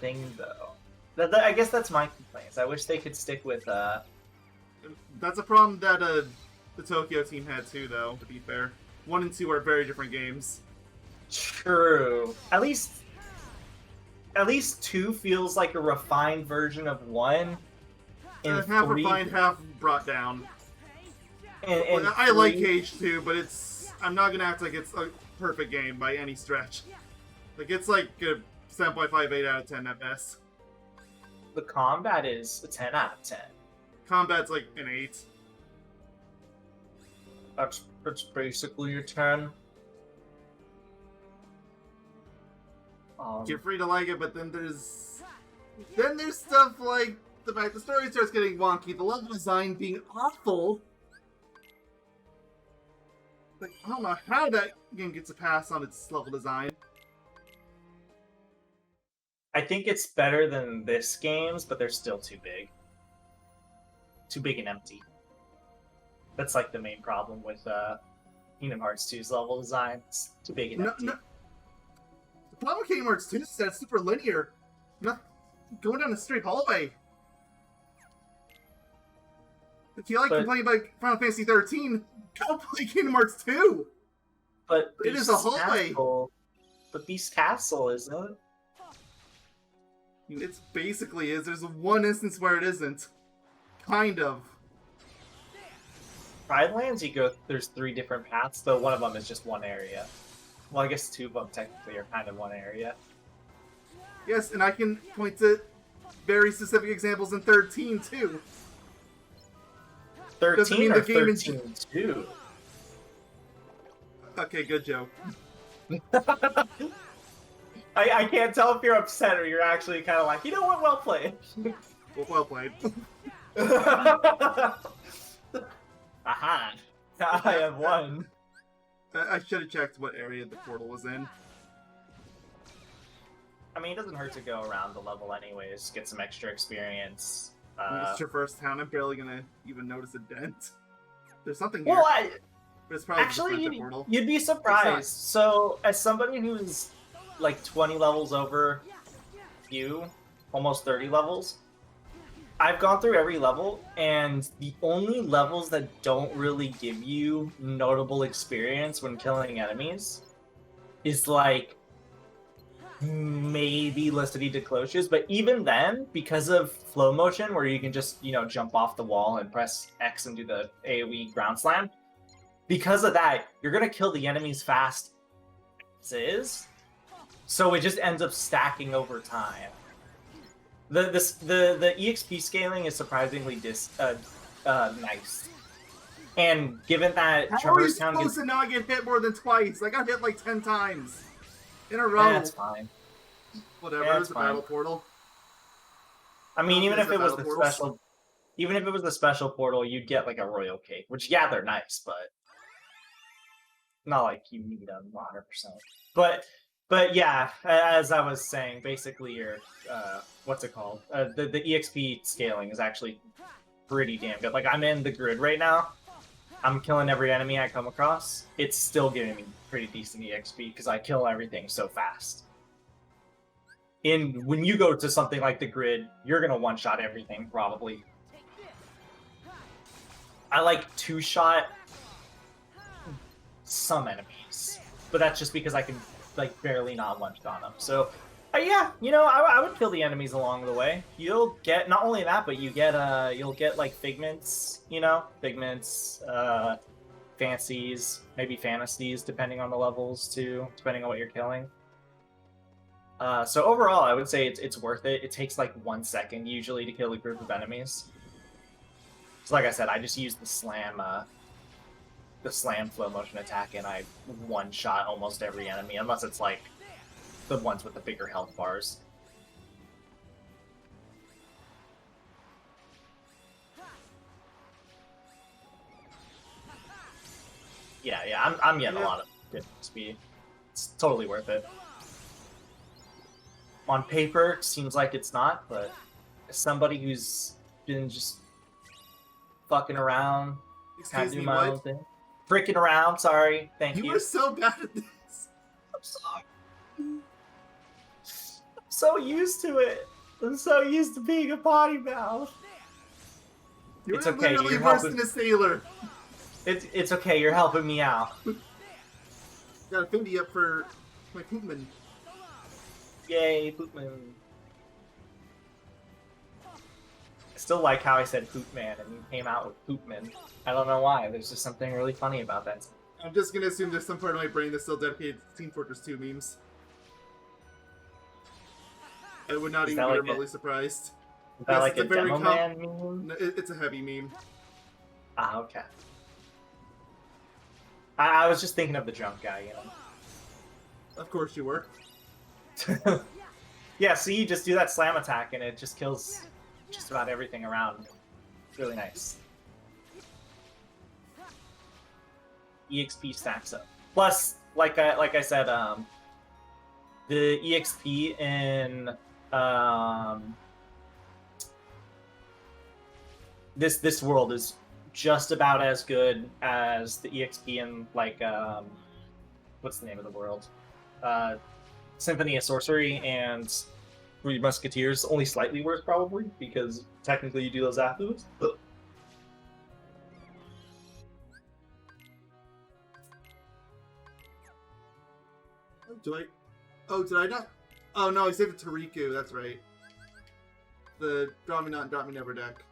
thing though. I guess that's my complaints. I wish they could stick with. That's a problem that the Tokyo team had too, though. To be fair, 1 and 2 are very different games. True. At least 2 feels like a refined version of 1. And half 3, refined, half brought down. And I like Cage too, but I'm not gonna act like it's a perfect game by any stretch. Like it's like a 7.58 out of 10 at best. The combat is a 10 out of 10. Combat's like an 8. That's basically your 10. Oh, You're free to like it, but then there's stuff like the fact the story starts getting wonky, the level design being awful. Like, I don't know how that game gets a pass on its level design. I think it's better than this game's, but they're still too big. Too big and empty. That's like the main problem with Kingdom Hearts 2's level design. It's too big and empty. No. The problem with Kingdom Hearts 2 is that it's super linear. Not going down a straight hallway. If you like complaining about Final Fantasy 13, go play Kingdom Hearts 2! But it is a hallway. But Beast Castle, isn't it? It basically is. There's one instance where it isn't. Kind of. Pride Lands, there's 3 different paths, though one of them is just one area. Well, I guess 2 of them technically are kind of one area. Yes, and I can point to very specific examples in 13, too. 13 or 13-2? Okay, good joke. I can't tell if you're upset or you're actually kind of like, you know what, well played. Well played. Aha! I have won. I should have checked what area the portal was in. I mean, it doesn't hurt to go around the level anyways, get some extra experience. It's your first town, I'm barely gonna even notice a dent. There's something here. Well, but it's probably actually, portal. you'd be surprised. So, as somebody who's like 20 levels over you, almost 30 levels, I've gone through every level, and the only levels that don't really give you notable experience when killing enemies is like maybe Licity to Cloches, but even then, because of flow motion, where you can just, jump off the wall and press X and do the AoE ground slam, because of that, you're gonna kill the enemies fast as is, so it just ends up stacking over time. The EXP scaling is surprisingly nice. And given that Traverse Town supposed to not get hit more than twice? I got hit like 10 times in a row. That's fine. Whatever, it's a battle portal. I mean, even if it was the special portal, you'd get like a royal cake, which they're nice, but not like you need them 100%. But yeah, as I was saying, basically your what's it called? The EXP scaling is actually pretty damn good. Like, I'm in the grid right now. I'm killing every enemy I come across. It's still giving me pretty decent EXP because I kill everything so fast. When you go to something like the grid, you're gonna one-shot everything probably. I like two-shot some enemies, but that's just because I can like barely not one-shot them. So yeah, I would kill the enemies along the way. You'll get not only that, but you'll get like figments, fancies, maybe fantasies, depending on the levels too, depending on what you're killing. So overall, I would say it's worth it. It takes like 1 second usually to kill a group of enemies. So like I said, I just use the slam flow motion attack, and I one-shot almost every enemy, unless it's like the ones with the bigger health bars. Yeah, I'm getting a lot of good speed. It's totally worth it. On paper, it seems like it's not, but as somebody who's been just fucking around, Excuse me, my what? own thing. Freaking around, sorry. Thank you. You were so bad at this. I'm sorry. I'm so used to it. I'm so used to being a potty mouth. You're it's okay. literally You're worse helping... than a sailor. It's okay. You're helping me out. Got a Findy up for my Poopman. Yay, Poopman. I still like how I said Poopman and you came out with Poopman. I don't know why. There's just something really funny about that. I'm just gonna assume there's some part of my brain that's still dedicated to Team Fortress 2 memes. I would not even be remotely surprised. Is that like a Demo Man meme? No, it's a heavy meme. Ah, okay. I was just thinking of the drunk guy, Of course you were. Yeah, see, you just do that slam attack and it just kills just about everything around. It's really nice. EXP stacks up. Plus, like I said, the EXP in this world is just about as good as the EXP in like what's the name of the world? Symphony of Sorcery and Three Musketeers. Only slightly worse, probably, because technically you do those afterwards. Did I not? Oh no, I saved it to Riku, that's right. The Drop Me Not, Drop Me Never deck.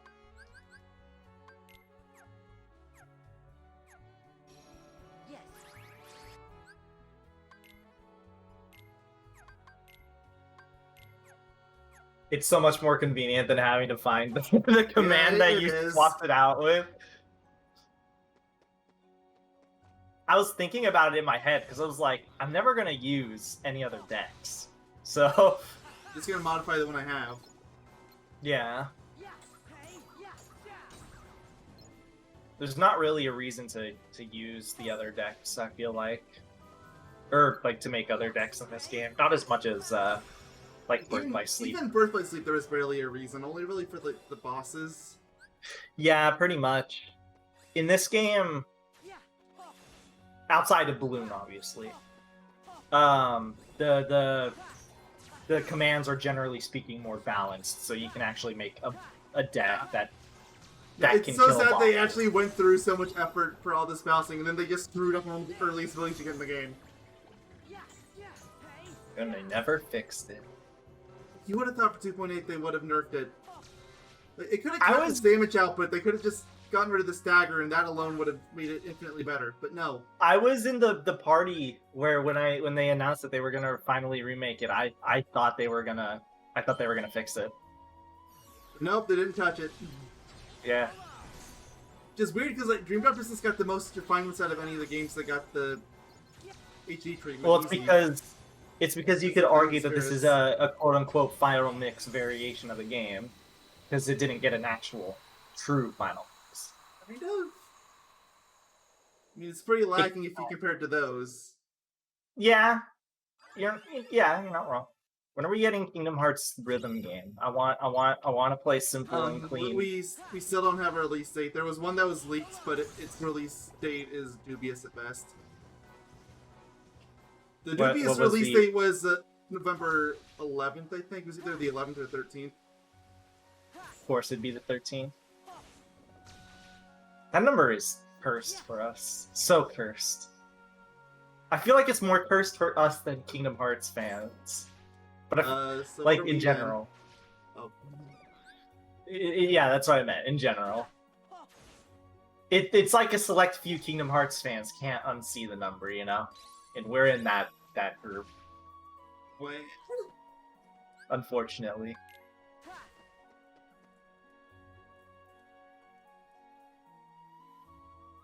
It's so much more convenient than having to find the command that you swapped it out with. I was thinking about it in my head because I was like, I'm never gonna use any other decks, so just gonna modify the one I have. Yeah. There's not really a reason to use the other decks, I feel like, or like to make other decks in this game. Not as much as like Birth by Sleep. Even Birth by Sleep, there was barely a reason. Only really for like the bosses. Yeah, pretty much. In this game, outside of Balloon, obviously, the commands are generally speaking more balanced, so you can actually make a deck that can kill. It's so sad they actually went through so much effort for all this balancing, and then they just screwed up on the earliest ability to get in the game. And they never fixed it. You would have thought for 2.8 they would have nerfed it. It could have cut its damage output. They could have just gotten rid of the stagger, and that alone would have made it infinitely better. But no. I was in the party where when they announced that they were gonna finally remake it, I thought they were gonna fix it. Nope, they didn't touch it. Yeah. Just weird because like Dream Drop Distance got the most refinements out of any of the games that got the HD treatment. Well, it's because you could argue that this is a quote-unquote final mix variation of the game, because it didn't get an actual true final mix. I mean, it's pretty lacking if you compare it to those. Yeah, you're not wrong. When are we getting Kingdom Hearts rhythm game? I want to play simple and clean. We still don't have a release date. There was one that was leaked, but its release date is dubious at best. The dubious release date was November 11th, I think. It was either the 11th or 13th. Of course, it'd be the 13th. That number is cursed for us. So cursed. I feel like it's more cursed for us than Kingdom Hearts fans. But so like in general. Oh. Yeah, that's what I meant. In general. It's like a select few Kingdom Hearts fans can't unsee the number, you know? And we're in that group. Wait. Unfortunately.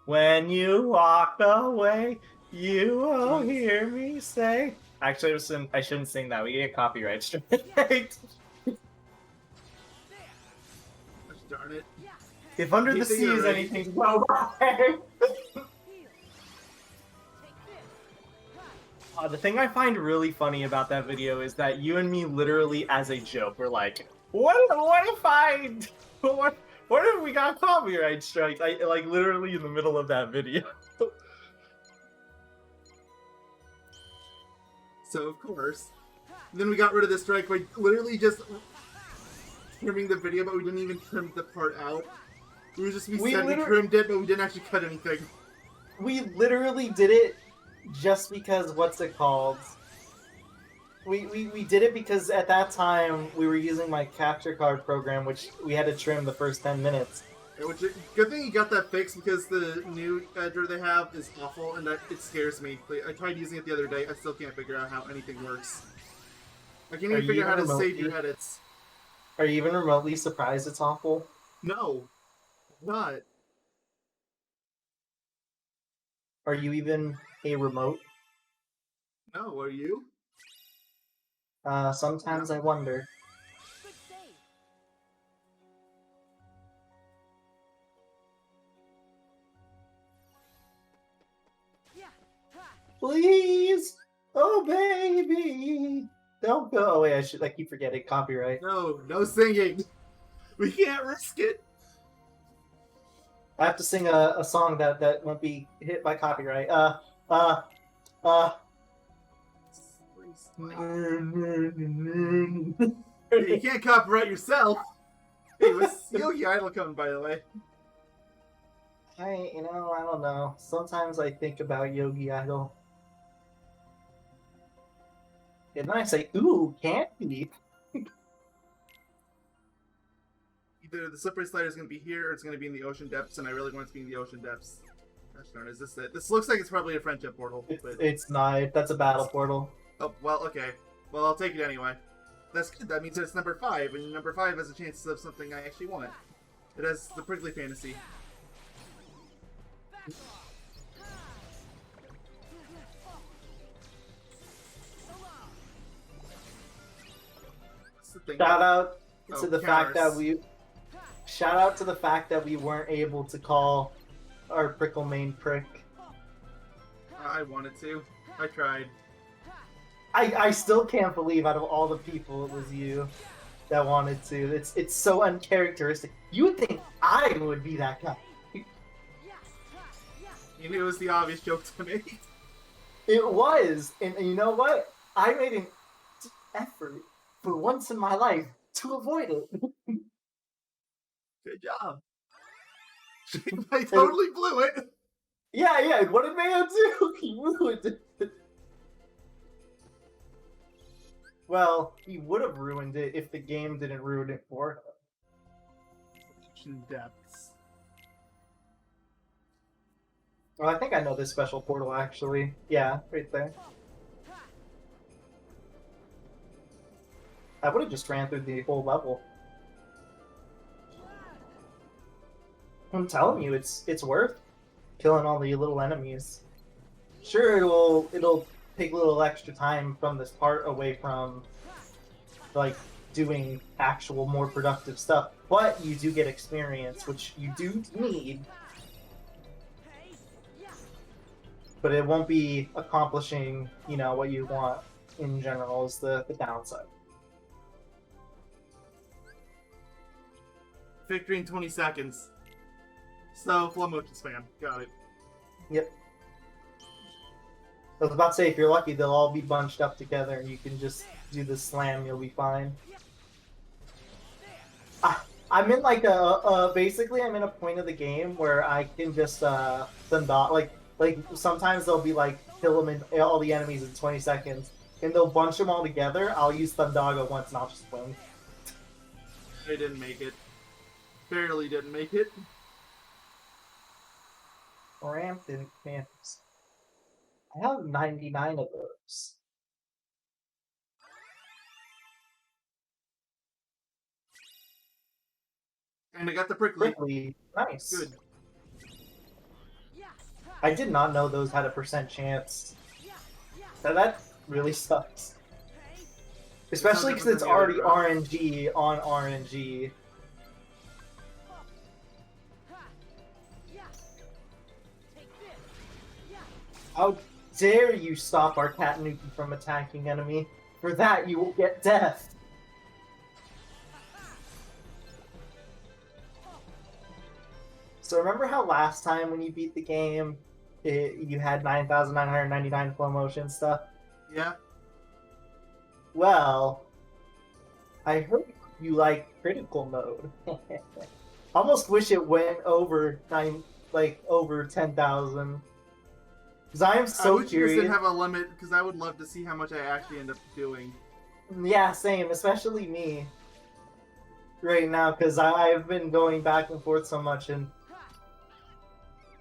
When you walk away, you will hear me say. Actually, I shouldn't sing that. We get copyright strike. Darn it. If Under the Sea is anything to go by. The thing I find really funny about that video is that you and me literally as a joke were like, what if we got copyright strikes? Like literally in the middle of that video. So of course. Then we got rid of the strike by literally just trimming the video, but we didn't even trim the part out. We trimmed it, but we didn't actually cut anything. We literally did it just because, what's it called? We did it because at that time we were using my capture card program, which we had to trim the first 10 minutes. Good thing you got that fixed because the new editor they have is awful and it scares me. I tried using it the other day, I still can't figure out how anything works. I can't even figure out how to save your edits. Are you even remotely surprised it's awful? No, not. Are you even a remote? No, are you? Sometimes I wonder. Good save. Yeah. Ha. Please! Oh, baby! Don't go. Oh, wait, I keep forgetting. Copyright. No, no singing. We can't risk it. I have to sing a song that won't be hit by copyright. Uh. Hey, you can't copyright yourself. Hey, what's Yogaidr coming, by the way? I don't know. Sometimes I think about Yogaidr. And then I say, ooh, candy. Either the slippery slider is going to be here or it's going to be in the ocean depths, and I really want it to be in the ocean depths. Gosh darn, is this it? This looks like it's probably a friendship portal. But... It's not. That's a battle portal. Oh, well, okay. Well, I'll take it anyway. That's good. That means it's number 5, and number 5 has a chance of something I actually want. It has the prickly fantasy. Back off. What's the thing? Shout out Oh, to the fact that we weren't able to call our prickle main prick. I wanted to. I tried. I still can't believe out of all the people it was you that wanted to. It's so uncharacteristic. You would think I would be that guy. You knew it was the obvious joke to make. It was, and you know what? I made an effort for once in my life to avoid it. Good job. I totally blew it. Yeah. What did Mayo do? He ruined it. Well, he would have ruined it if the game didn't ruin it for him. Depths. Well, I think I know this special portal actually. Yeah, right there. I would have just ran through the whole level. I'm telling you, it's worth killing all the little enemies. Sure, it'll take a little extra time from this part away from like doing actual more productive stuff, but you do get experience, which you do need. But it won't be accomplishing, what you want in general is the downside. Victory in 20 seconds. So, flow motion spam. Got it. Yep. I was about to say, if you're lucky, they'll all be bunched up together and you can just do the slam, you'll be fine. I'm in like basically I'm in a point of the game where I can just like sometimes they'll be like kill them in all the enemies in 20 seconds and they'll bunch them all together. I'll use Thundaga once and I'll just win. I didn't make it. Barely didn't make it. Rampant Phantoms. I have 99 of those. And I got the prickly. Prickly. Nice. Good. I did not know those had a % chance. That really sucks. Especially because it's already RNG on RNG. How dare you stop our Tanuki from attacking enemy? For that, you will get death. So remember how last time when you beat the game, you had 9,999 flow motion stuff? Yeah. Well, I heard you like critical mode. Almost wish it went over over 10,000. Because I am so I wish curious. you didn't have a limit, because I would love to see how much I actually end up doing. Yeah, same. Especially me. Right now, because I've been going back and forth so much, and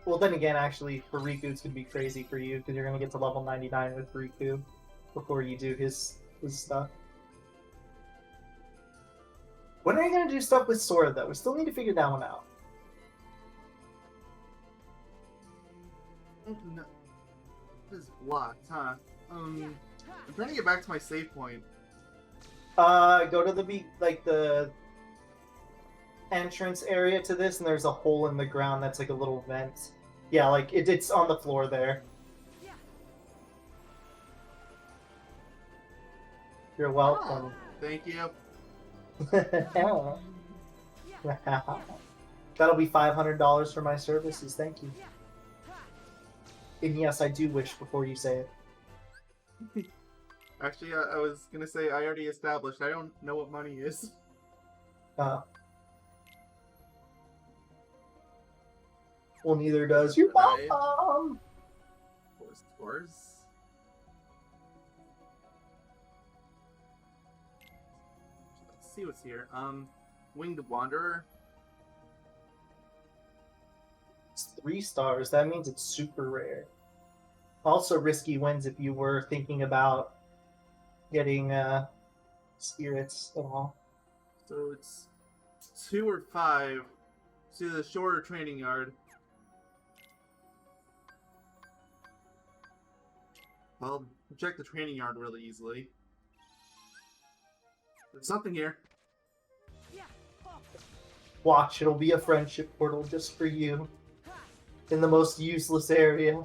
well, then again, actually, for Riku, it's gonna be crazy for you because you're gonna get to level 99 with Riku before you do his stuff. When are you gonna do stuff with Sora, though? We still need to figure that one out. No. This is blocked, huh? I'm trying to get back to my save point. Go to the entrance area to this, and there's a hole in the ground that's like a little vent. Yeah, like it's on the floor there. Yeah. You're welcome. Thank you. Yeah. That'll be $500 for my services. Thank you. Yeah. Ha. And yes, I do wish before you say it. Actually, I was gonna say I already established. I don't know what money is. Well, neither does your Right. mom. Of course. Let's see what's here. Winged Wanderer. It's 3 stars. That means it's super rare. Also, risky wins if you were thinking about getting spirits at all. So it's 2 or 5. See the shorter training yard. Well, check the training yard really easily. There's something here. Yeah. Oh. Watch, it'll be a friendship portal just for you Ha. in the most useless area.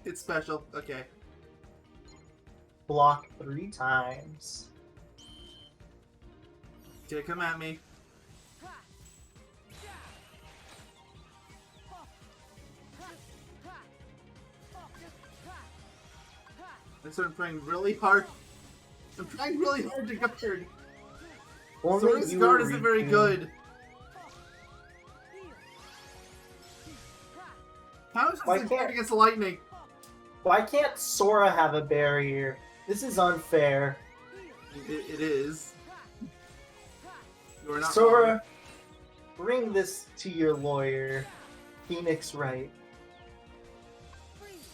It's special. Okay. Block 3 times. Okay, come at me. Ha. Yeah. Oh. Ha. Ha. Oh. Ha. Ha. I'm trying really hard. I'm trying really hard to guard. Only Sora's you guard were isn't very reaching- good. Heal. Ha. How is Why this can't- guard against lightning? Why can't Sora have a barrier? This is unfair. Heal. It is. Ha. Ha. You are not wrong. Sora, bring this to your lawyer, Phoenix Wright. Freeze.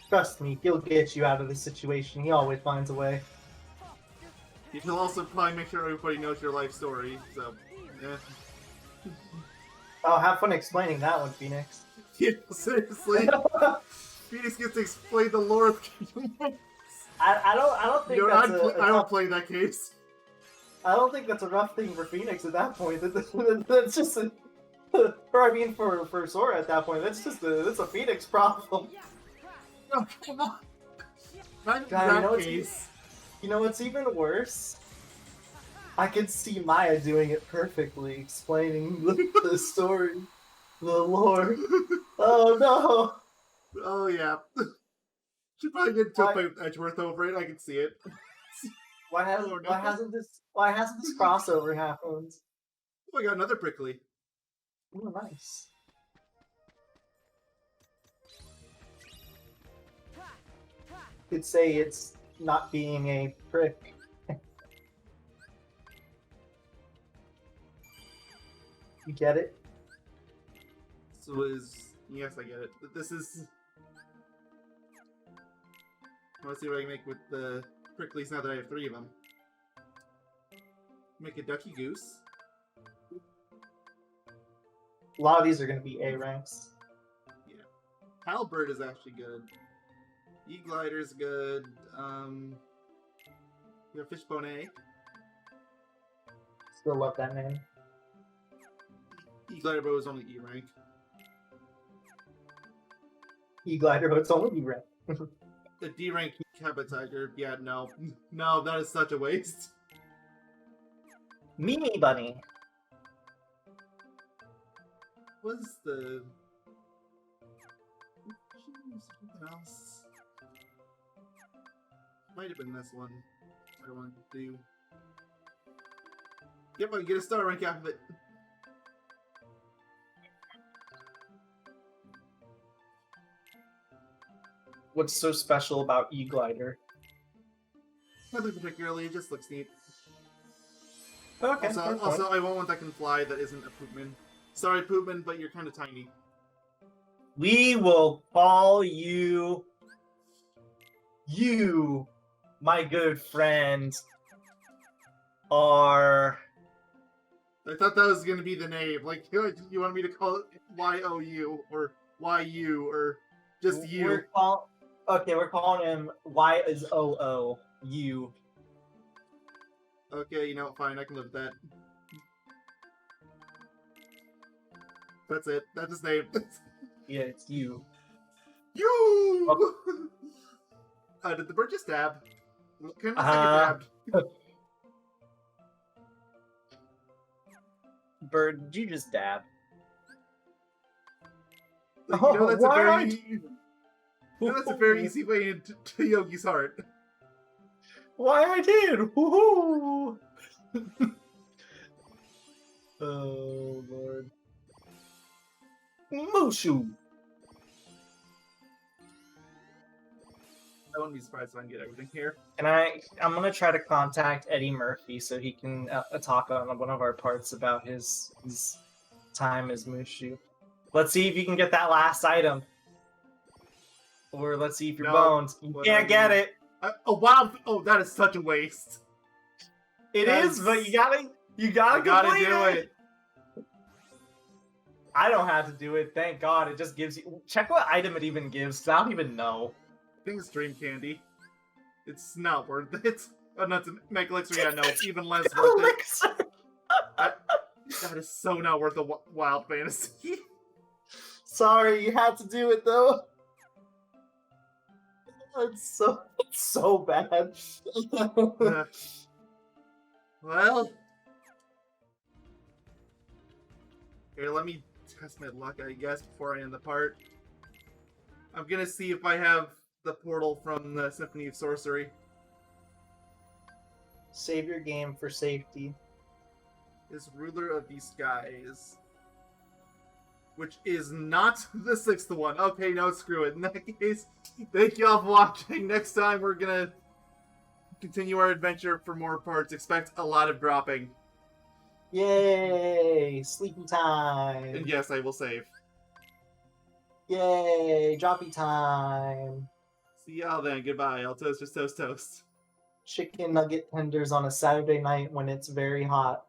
Trust me, he'll get you out of this situation. He always finds a way. Oh. You can also probably make sure everybody knows your life story. So, yeah. Oh, have fun explaining that one, Phoenix. Yeah, seriously. Phoenix gets to explain the lore of Kingdom Hearts. I don't think You know, that's I don't play that case. I don't think that's a rough thing for Phoenix at that point. That's just a, or I mean for Sora at that point. That's a Phoenix problem. Yeah. Ha. No, come on. Not in God, you know that what's- case. You know what's even worse? I can see Maya doing it perfectly, explaining the story, the lore. Oh no! Oh, yeah. Should probably get took by Edgeworth over it. I can see it. Why hasn't this crossover happened? Oh, I got another prickly. Oh, nice. Ha. Ha. Could say it's not being a prick. You get it? So yes, I get it. This is. I want to see what I can make with the pricklies now that I have 3 of them. Make a ducky goose. A lot of these are going to be A ranks. Halberd is actually good. Yogaidr's good. You have Fishbone A. Still love that name. Yogaidr is only E rank. E-Glider, but it's only B rank. The D rank Cabot Tiger. Yeah, no. No, that is such a waste. Mimi Bunny. What's the. Something else. Might have been this one. I wanted to do. Yep, I can get a star rank out of it. What's so special about E-Glider? Nothing particularly, it just looks neat. Okay. Also, I want one that can fly that isn't a Poopman. Sorry, Poopman, but you're kind of tiny. We will call you, my good friend, are... I thought that was gonna be the name. Like, you want me to call it Y-O-U, or Y-U, or just you. We're calling him Y is O-O. You. Okay, you know what? Fine, I can live with that. That's it. That's his name. Yeah, it's you. You! Did the bird just dab? Can I get dabbed? Bird, did you just dab? Like, you know, that's why a are very... You know, that's a very easy way into Yogi's heart. Why I did? Woohoo! Oh lord. Mushu! I wouldn't be surprised if I can get everything here. I'm gonna try to contact Eddie Murphy so he can talk on one of our parts about his time as Mushu. Let's see if you can get that last item. Or let's see if you're No, boned. You what can't do I get do? it. Oh, wow! Oh, that is such a waste. It Yes. is, but you gotta I gotta complete do it. I don't have to do it, thank God. It just gives you... Check what item it even gives, 'cause I don't even know. I think it's Dream Candy. It's not worth it. Oh, not to make Elixir, yeah, no, even less worth it. Elixir! That is so not worth a wild fantasy. Sorry, you had to do it, though. It's so bad. Well... Here, let me test my luck, I guess, before I end the part. I'm gonna see if I have the portal from the Symphony of Sorcery. Save your game for safety. Is Ruler of these skies. Which is not the 6th one. Okay, no, screw it. In that case, thank you all for watching. Next time, we're gonna continue our adventure for more parts. Expect a lot of dropping. Yay! Sleepy time! And yes, I will save. Yay! Droppy time! See y'all then. Goodbye. I'll toast, just toast, toast. Chicken nugget tenders on a Saturday night when it's very hot.